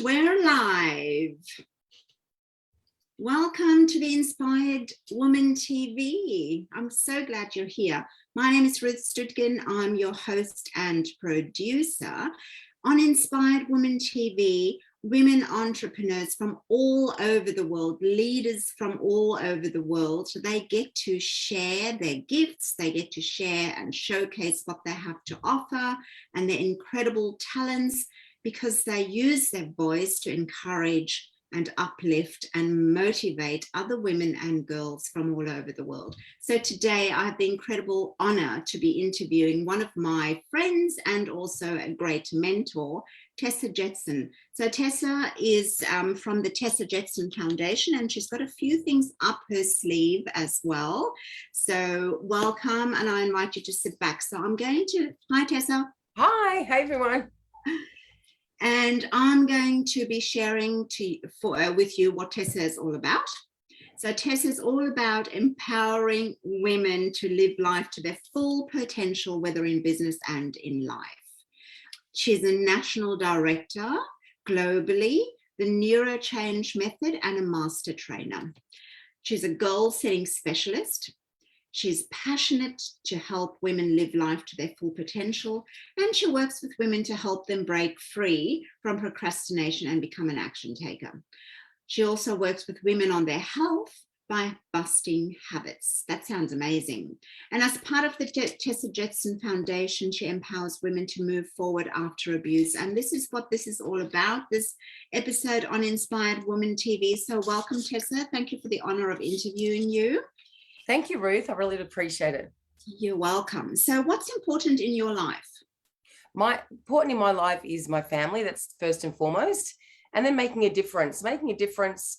We're live. Welcome to the Inspired Woman TV. I'm so glad you're here. My name is Ruth Stuettgen. I'm your host and producer. On Inspired Woman TV, women entrepreneurs from all over the world, leaders from all over the world, they get to share their gifts, they get to share and showcase what they have to offer and their incredible talents, because they use their voice to encourage and uplift and motivate other women and girls from all over the world. So today I have the incredible honor to be interviewing one of my friends and also a great mentor, Tessa Jetson. So Tessa is from the Tessa Jetson Foundation, and she's got a few things up her sleeve as well. So welcome, and I invite you to sit back. So I'm going to, hi Tessa. Hi everyone. And I'm going to be sharing with you what Tessa is all about. So Tessa is all about empowering women to live life to their full potential, whether in business and in life. She's a national director globally, the Neuro Change Method, and a master trainer. She's a goal-setting specialist. She's passionate to help women live life to their full potential, and she works with women to help them break free from procrastination and become an action taker. She also works with women on their health by busting habits. That sounds amazing. And as part of the Tessa Jetson Foundation, she empowers women to move forward after abuse. And this is what this is all about, this episode on Inspired Woman TV. So welcome, Tessa. Thank you for the honor of interviewing you. Thank you, Ruth. I really appreciate it. You're welcome. So what's important in your life? Important in my life is my family. That's first and foremost. And then making a difference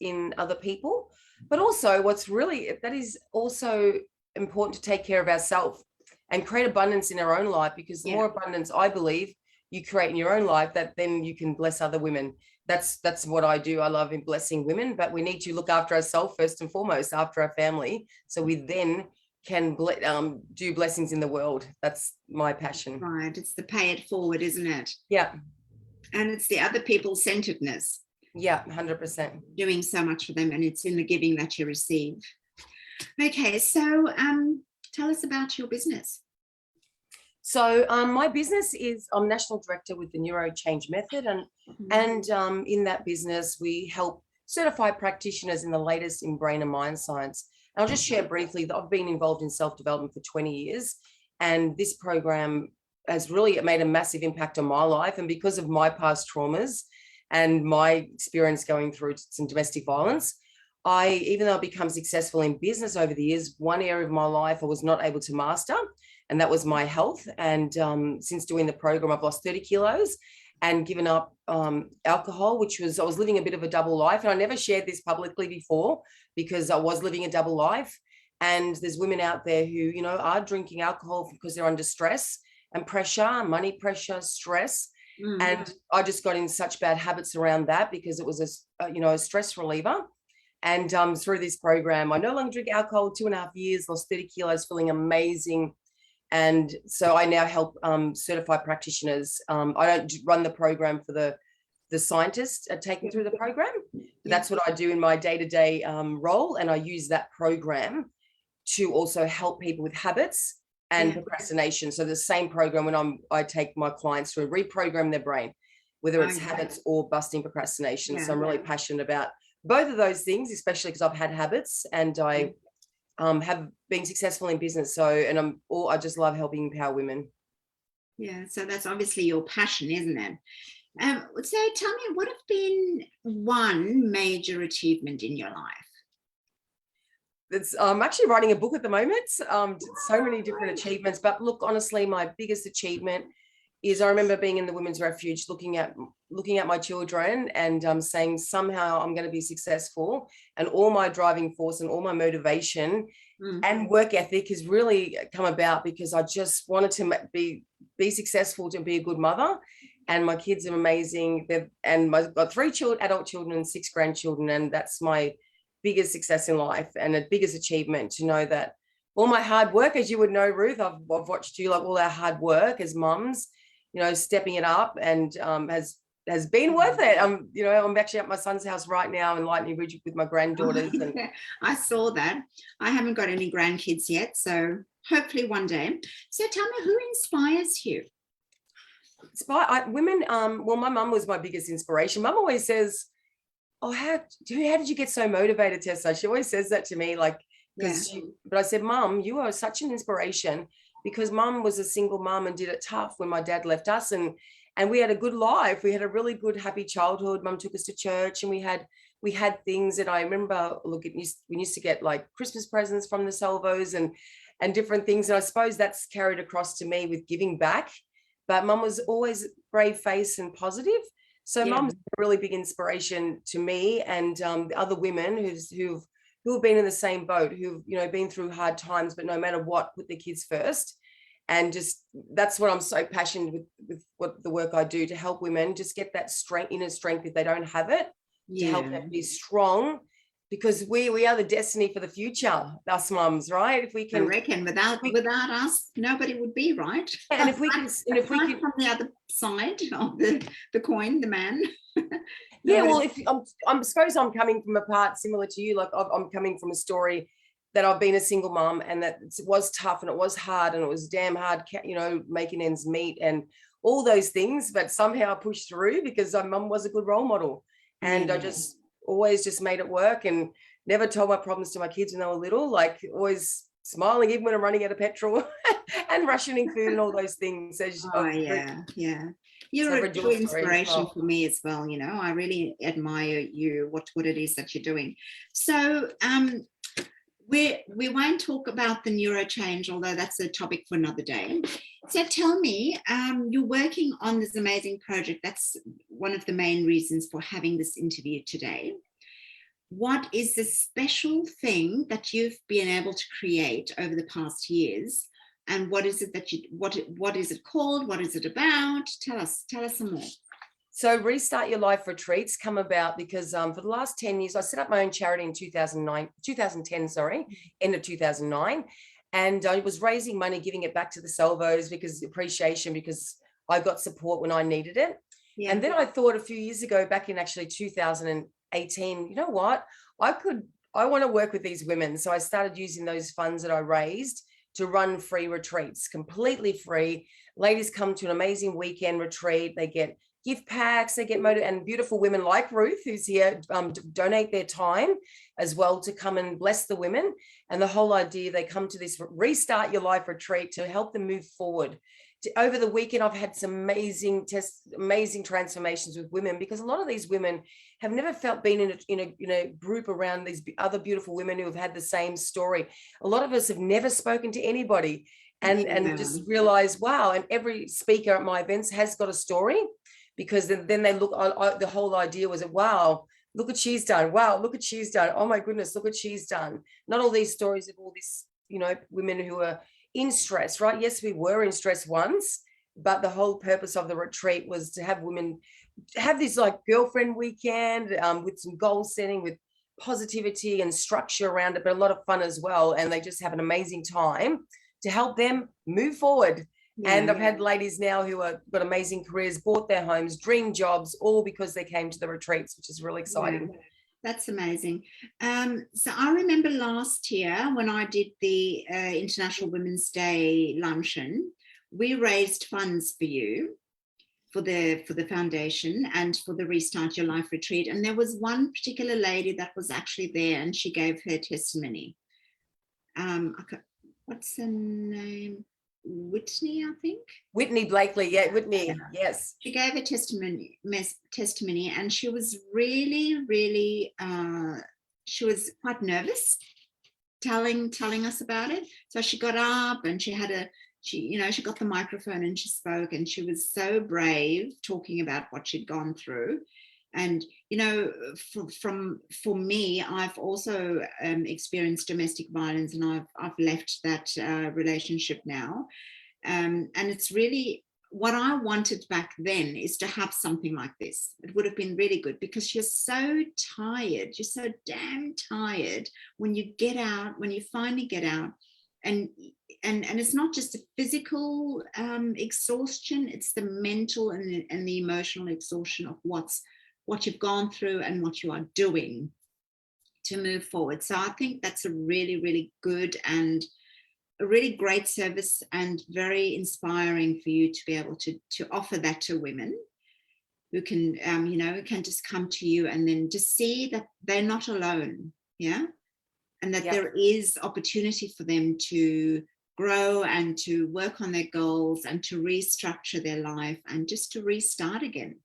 in other people. But also that is also important to take care of ourselves and create abundance in our own life, because the more abundance I believe you create in your own life, that then you can bless other women. That's what I do. I love in blessing women, but we need to look after ourselves first and foremost, after our family, so we then can do blessings in the world. That's my passion. Right. It's the pay it forward, isn't it? Yeah. And it's the other people's centeredness. Yeah, 100%. Doing so much for them, and it's in the giving that you receive. Okay, so tell us about your business. So my business is, I'm national director with the Neuro Change Method, and in that business we help certified practitioners in the latest in brain and mind science. And I'll just share briefly that I've been involved in self-development for 20 years, and this program has really made a massive impact on my life. And because of my past traumas and my experience going through some domestic violence, even though I've become successful in business over the years, one area of my life I was not able to master, and that was my health. And since doing the program, I've lost 30 kilos and given up alcohol, I was living a bit of a double life. And I never shared this publicly before because I was living a double life. And there's women out there who, are drinking alcohol because they're under stress and pressure, money pressure, stress. Mm-hmm. And I just got in such bad habits around that because it was a stress reliever. And through this program, I no longer drink alcohol, 2.5 years, lost 30 kilos, feeling amazing. And so I now help certified practitioners. I don't run the program for the scientists taking through the program. That's what I do in my day-to-day role. And I use that program to also help people with habits and procrastination. So the same program when I take my clients to reprogram their brain, whether it's habits or busting procrastination. So I'm really passionate about both of those things, especially because I've had habits and I have been successful in business. So, and I just love helping empower women. Yeah. So that's obviously your passion, isn't it? So tell me, what have been one major achievement in your life? I'm actually writing a book at the moment. So many different achievements, but look, honestly, my biggest achievement is I remember being in the women's refuge, looking at my children and saying somehow I'm going to be successful, and all my driving force and all my motivation and work ethic has really come about because I just wanted to be successful, to be a good mother. And my kids are amazing. I've got 3 adult children and 6 grandchildren, and that's my biggest success in life and the biggest achievement, to know that all my hard work, as you would know, Ruth, I've watched you, like all our hard work as mums, stepping it up, and has has been worth it. I'm actually at my son's house right now in Lightning Ridge with my granddaughters. And I saw that. I haven't got any grandkids yet, so hopefully one day. So tell me, who inspires you? Women, well, my mum was my biggest inspiration. Mum always says, oh, how did you get so motivated, Tessa? She always says that to me, like, because but I said, Mum, you are such an inspiration, because Mum was a single mum and did it tough when my dad left us, and we had a good life. We had a really good, happy childhood. Mum took us to church, and we had things that I remember. Look, we used to get like Christmas presents from the Salvos and different things. And I suppose that's carried across to me with giving back. But Mum was always brave face and positive. So Mum's a really big inspiration to me, and the other women who've been in the same boat, who've been through hard times, but no matter what, put their kids first. And just that's what I'm so passionate with what the work I do, to help women just get that inner strength if they don't have it, to help them be strong, because we are the destiny for the future, us mums, right? If we can, I reckon without us, nobody would be, right? And if we can from the other side of the coin, the man. Yeah, well, if I suppose I'm coming from a part similar to you, like I'm coming from a story that I've been a single mom, and that it was tough and it was hard and it was damn hard, making ends meet and all those things. But somehow I pushed through because my mum was a good role model, and I just always just made it work and never told my problems to my kids when they were little, like always smiling even when I'm running out of petrol and rationing food and all those things. You're a true inspiration for me as well. I really admire you, what it is that you're doing. So we won't talk about the neurochange, although that's a topic for another day. So tell me, you're working on this amazing project. That's one of the main reasons for having this interview today. What is the special thing that you've been able to create over the past years? And what is it that what is it called? What is it about? Tell us some more. So Restart Your Life retreats come about because for the last 10 years, I set up my own charity in 2010, end of 2009. And I was raising money, giving it back to the Salvos because I got support when I needed it. Yeah. And then I thought a few years ago, back in actually 2018, you know what? I want to work with these women. So I started using those funds that I raised to run free retreats, completely free. Ladies come to an amazing weekend retreat. They get gift packs, they get motivated, and beautiful women like Ruth, who's here, donate their time as well to come and bless the women. And the whole idea, they come to this Restart Your Life retreat to help them move forward. Over the weekend, I've had some amazing transformations with women, because a lot of these women have never been in a group around these other beautiful women who have had the same story. A lot of us have never spoken to anybody and just realized, wow, and every speaker at my events has got a story, because then they look, the whole idea was, wow, look what she's done. Wow, look what she's done. Oh my goodness, look what she's done. Not all these stories of all this, women who are in stress, right? Yes, we were in stress once, but the whole purpose of the retreat was to have women have this like girlfriend weekend with some goal setting, with positivity and structure around it, but a lot of fun as well. And they just have an amazing time to help them move forward. Yeah. And I've had ladies now who have got amazing careers, bought their homes, dream jobs, all because they came to the retreats, which is really exciting. Yeah. That's amazing. So I remember last year when I did the International Women's Day luncheon, we raised funds for you, for the foundation and for the Restart Your Life retreat. And there was one particular lady that was actually there, and she gave her testimony. What's her name? Whitney, I think. Whitney Blakely, yeah, Whitney, yeah. Yes. She gave a testimony, and she was really, really, she was quite nervous telling us about it. So she got up and she got the microphone and she spoke, and she was so brave talking about what she'd gone through. And, for me, I've also experienced domestic violence, and I've left that relationship now. And it's really what I wanted back then, is to have something like this. It would have been really good, because you're so tired. You're so damn tired when you get out, when you finally get out, and it's not just a physical exhaustion, it's the mental and the emotional exhaustion of what you've gone through and what you are doing to move forward. So I think that's a really, really good and a really great service, and very inspiring for you to be able to offer that to women who can, who can just come to you and then just see that they're not alone, yeah, and that there is opportunity for them to grow and to work on their goals and to restructure their life and just to restart again.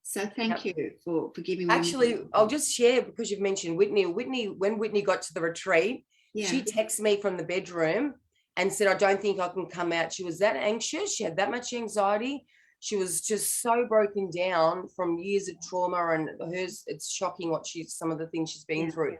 So thank you for giving me. Actually, I'll just share, because you've mentioned Whitney. When Whitney got to the retreat, she texted me from the bedroom and said, I don't think I can come out. She was that anxious. She had that much anxiety. She was just so broken down from years of trauma, and hers, it's shocking some of the things she's been through.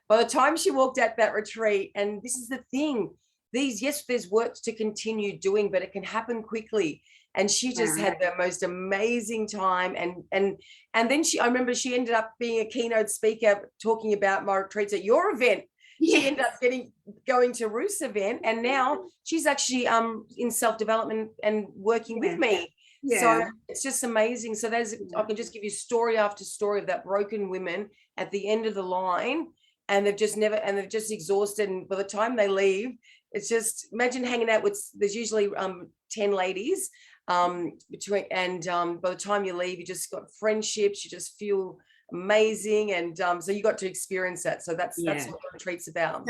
By the time she walked out that retreat, and this is the thing, there's work to continue doing, but it can happen quickly. And she just had the most amazing time. And then I remember she ended up being a keynote speaker talking about my retreats at your event. She ended up going to Ruth's event, and now she's actually in self-development and working with me. So it's just amazing. So I can just give you story after story of that broken women at the end of the line, and they've just exhausted. And by the time they leave, it's just, imagine hanging out with, there's usually 10 ladies between, and by the time you leave, you just got friendships, you just feel amazing. And so you got to experience that. So that's what the retreat's about.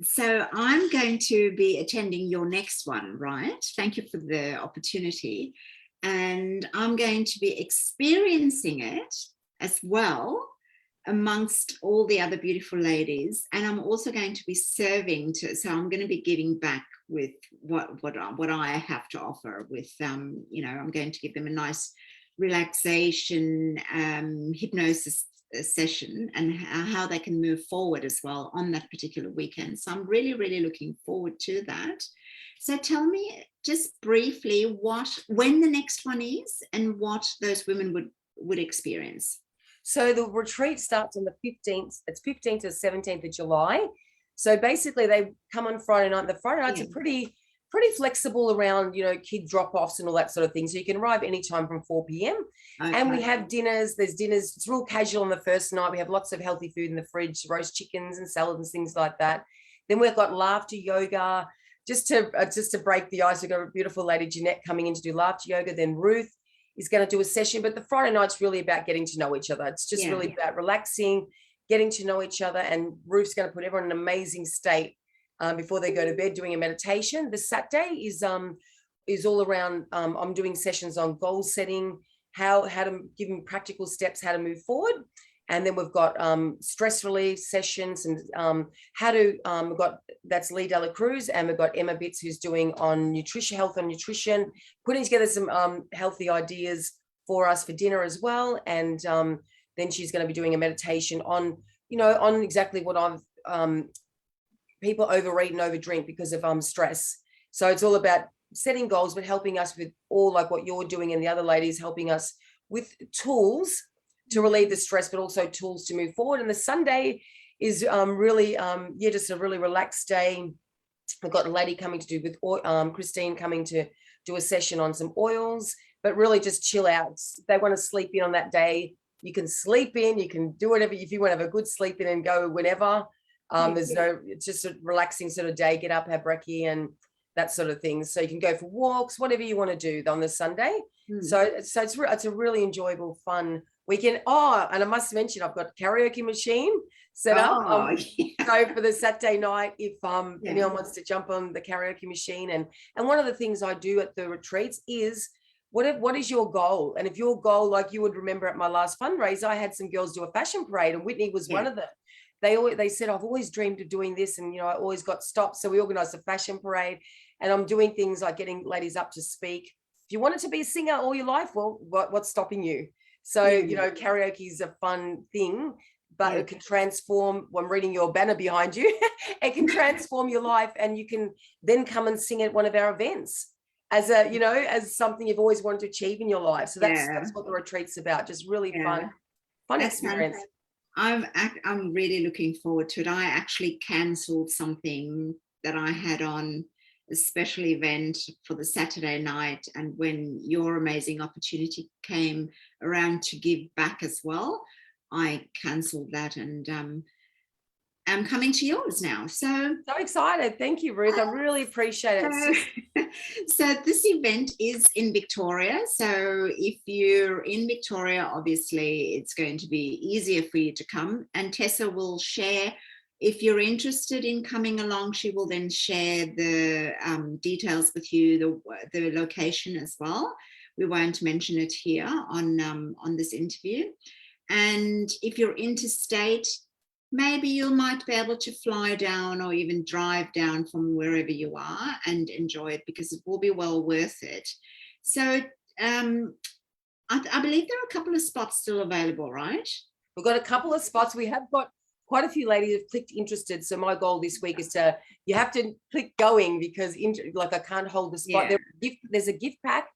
So I'm going to be attending your next one, right? Thank you for the opportunity. And I'm going to be experiencing it as well amongst all the other beautiful ladies. And I'm also going to be serving so I'm going to be giving back with what I have to offer with, I'm going to give them a nice relaxation, hypnosis session, and how they can move forward as well on that particular weekend. So I'm really, really looking forward to that. So tell me just briefly when the next one is and what those women would experience. So the retreat starts on the 15th. It's 15th to 17th of July. So basically they come on Friday night. The Friday nights are pretty flexible around, kid drop-offs and all that sort of thing. So you can arrive anytime from 4 p.m. And we have dinners. There's dinners. It's real casual on the first night. We have lots of healthy food in the fridge, roast chickens and salads and things like that. Then we've got laughter yoga. Just to break the ice, we've got a beautiful lady, Jeanette, coming in to do laughter yoga. Then Ruth is going to do a session. But the Friday night's really about getting to know each other. It's just really about relaxing, getting to know each other. And Ruth's going to put everyone in an amazing state before they go to bed, doing a meditation. The Saturday is all around, I'm doing sessions on goal setting, how to give them practical steps, how to move forward. And then we've got stress relief sessions, and we've got, that's Lee Dela Cruz, and we've got Emma Bitts, who's doing on nutrition, health and nutrition, putting together some healthy ideas for us for dinner as well. And then she's going to be doing a meditation on exactly what people overeat and overdrink because of stress. So it's all about setting goals, but helping us with all like what you're doing, and the other ladies helping us with tools to relieve the stress, but also tools to move forward. And the Sunday is really, just a really relaxed day. I've got a lady coming to do with Christine coming to do a session on some oils, but really just chill out. If they want to sleep in on that day, you can sleep in, you can do whatever. If you want to have a good sleep in and go whenever, it's just a relaxing sort of day, get up, have brekkie and that sort of thing. So you can go for walks, whatever you want to do on the Sunday. So it's a really enjoyable, fun weekend. And I must mention, I've got a karaoke machine set up. So for the Saturday night, if anyone wants to jump on the karaoke machine, and one of the things I do at the retreats is, what is your goal? And if your goal, like you would remember at my last fundraiser, I had some girls do a fashion parade, and Whitney was one of them. They said, I've always dreamed of doing this, and I always got stopped. So we organized a fashion parade, and I'm doing things like getting ladies up to speak. If you wanted to be a singer all your life, well, what's stopping you? So, karaoke is a fun thing, but it can transform. I'm reading your banner behind you. It can transform your life, and you can then come and sing at one of our events as as something you've always wanted to achieve in your life. So that's what the retreat's about. Just really fun experience. I'm really looking forward to it. I actually cancelled something that I had on a special event for the Saturday night, and when your amazing opportunity came around to give back as well, I cancelled that, and I'm coming to yours now. So excited. Thank you, Ruth. I really appreciate it. So this event is in Victoria. So if you're in Victoria, obviously it's going to be easier for you to come. And Tessa will share, if you're interested in coming along, she will then share the details with you, the location as well. We won't mention it here on this interview. And if you're interstate, maybe you might be able to fly down or even drive down from wherever you are and enjoy it, because it will be well worth it. So I believe there are a couple of spots still available, right? We've got a couple of spots. We have got quite a few ladies who've clicked interested. So my goal this week is you have to click going, because I can't hold the spot. Yeah. There's a gift pack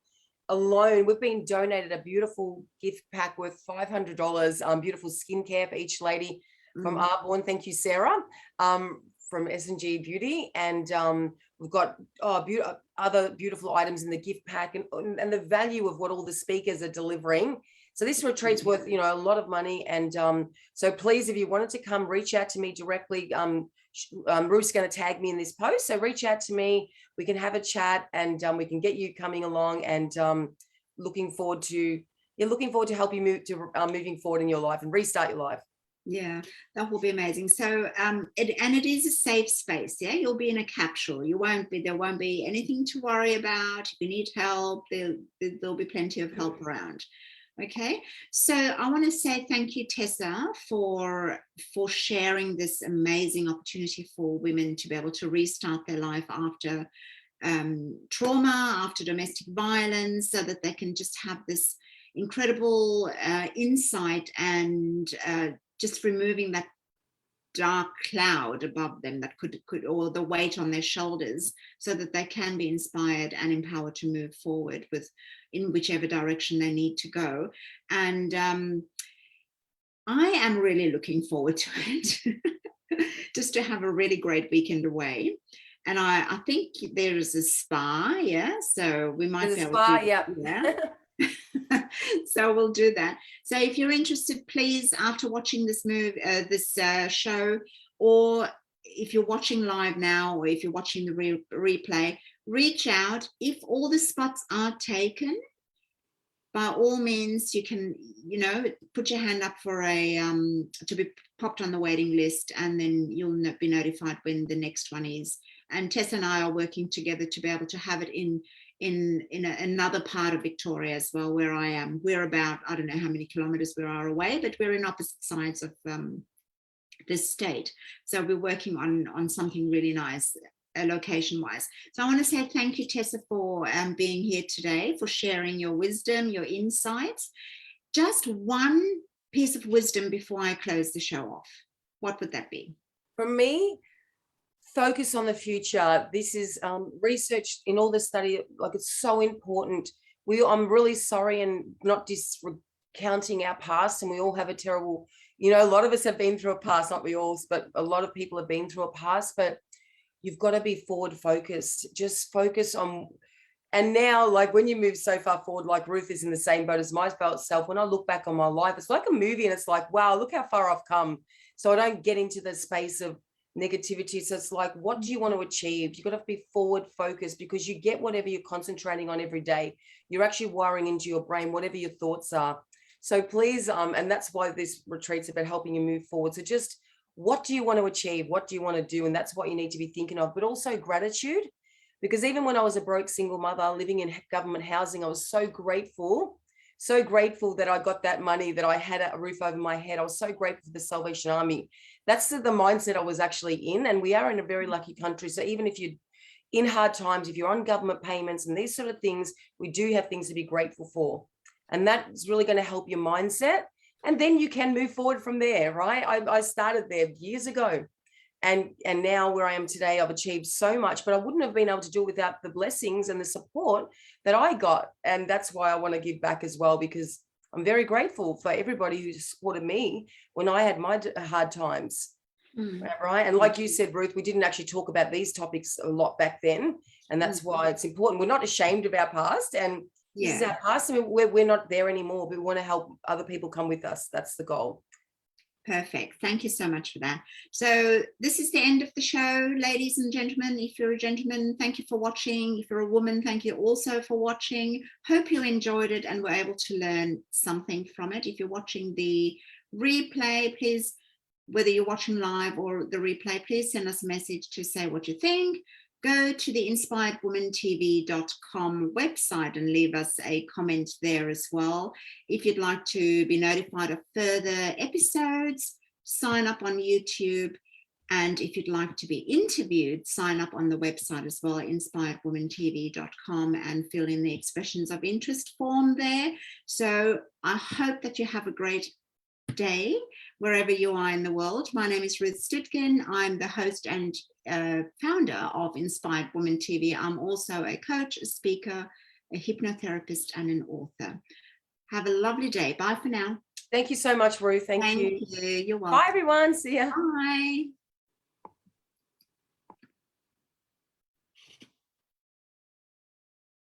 alone. We've been donated a beautiful gift pack worth $500, beautiful skincare for each lady from Arborn. Thank you, Sarah, from S&G Beauty. And we've got other beautiful items in the gift pack, and the value of what all the speakers are delivering. So this retreat's worth, a lot of money. And so please, if you wanted to come, reach out to me directly. Ruth's going to tag me in this post. So reach out to me. We can have a chat, and we can get you coming along, and looking forward to help you moving forward in your life and restart your life. Yeah, that will be amazing. So it is a safe space. Yeah, you'll be in a capsule. There won't be anything to worry about. If you need help, there'll be plenty of help around. Okay, so I want to say thank you, Tessa, for sharing this amazing opportunity for women to be able to restart their life after trauma, after domestic violence, so that they can just have this incredible insight and just removing that dark cloud above them that could or the weight on their shoulders, so that they can be inspired and empowered to move forward in whichever direction they need to go. And I am really looking forward to it, just to have a really great weekend away. And I think there is a spa, yeah, so we might be able to, yeah. So we'll do that. So if you're interested, please, after watching this show, or if you're watching live now, or if you're watching the replay, reach out. If all the spots are taken, by all means, you can, put your hand up for to be popped on the waiting list, and then you'll be notified when the next one is. And Tessa and I are working together to be able to have it in another part of Victoria as well, where I am. We're about, I don't know how many kilometers we are away, but we're in opposite sides of this state. So we're working on something really nice, location-wise. So I want to say thank you, Tessa, for being here today, for sharing your wisdom, your insights. Just one piece of wisdom before I close the show off. What would that be? For me, focus on the future. This is research in all the study, it's so important. I'm really sorry, and not discounting our past, and we all have a terrible, a lot of us have been through a past, not we all, but a lot of people have been through a past, but you've got to be forward focused. Just focus on, and now, when you move so far forward, like Ruth is in the same boat as myself, when I look back on my life, it's like a movie, and it's like, wow, look how far I've come. So I don't get into the space of negativity. So it's like, what do you want to achieve? You've got to be forward focused, because you get whatever you're concentrating on every day. You're actually wiring into your brain whatever your thoughts are. So please, and that's why this retreat's about helping you move forward. So just, what do you want to achieve? What do you want to do? And that's what you need to be thinking of, but also gratitude, because even when I was a broke single mother living in government housing, I was so grateful that I got that money, that I had a roof over my head. I was so grateful for the Salvation Army. That's the mindset I was actually in. And we are in a very lucky country. So even if you're in hard times, if you're on government payments and these sort of things, we do have things to be grateful for. And that's really going to help your mindset. And then you can move forward from there, right? I started there years ago. And now where I am today, I've achieved so much, but I wouldn't have been able to do it without the blessings and the support that I got. And that's why I want to give back as well, because I'm very grateful for everybody who supported me when I had my hard times. Right. And like you said, Ruth, we didn't actually talk about these topics a lot back then. And that's why it's important. We're not ashamed of our past. And this is our past. I mean, we're not there anymore, but we want to help other people come with us. That's the goal. Perfect. Thank you so much for that. So this is the end of the show, ladies and gentlemen. If you're a gentleman, thank you for watching. If you're a woman, thank you also for watching. Hope you enjoyed it and were able to learn something from it. If you're watching the replay, please, whether you're watching live or the replay, please send us a message to say what you think. Go to the inspiredwomanTV.com website and leave us a comment there as well. If you'd like to be notified of further episodes, sign up on YouTube. And if you'd like to be interviewed, sign up on the website as well, inspiredwomantv.com, and fill in the expressions of interest form there. So I hope that you have a great day wherever you are in the world. My name is Ruth Stuettgen. I'm the host and founder of Inspired Woman TV. I'm also a coach, a speaker, a hypnotherapist, and an author. Have a lovely day. Bye for now. Thank you so much, Ruth. Thank you. You're welcome. Bye, everyone. See ya. Bye.